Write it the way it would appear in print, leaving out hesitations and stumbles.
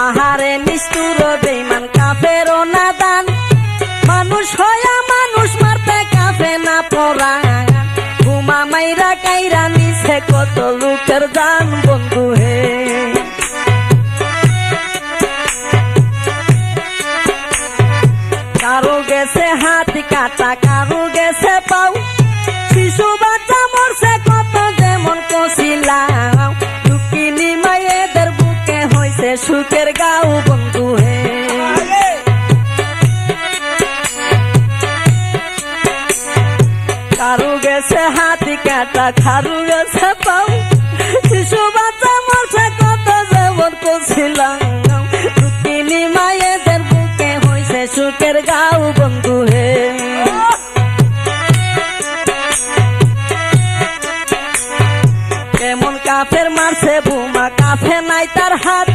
আহারে নিষ্ঠুর বেঈমান কাফের ও নাদান, মানুষ হয়া মানুষ মারতে কাফে না পরাণ। ঘুমা মাইরা কাইরা নিছে কত লোকের জান বন্ধু হে। কারো গেছে হাতি কাটা, কারো গেছে পাও, শিশু বাচ্চা মরছে কত যেমন কছিলাম। দুঃখিনী মায়েদের বুকে হইছে সুখের গাও বন্ধু হে। কারো গেছে হাতি কাটা, কারো গেছে পাও, শিশু বাচ্চা মরছে কত যেমন কছিলাম। দুঃখিনী মায়েদের বুকে হইছে সুখের গাও বন্ধু হে। কেমন কাফের মারছে বোমা, কাফে নাই তার হাত,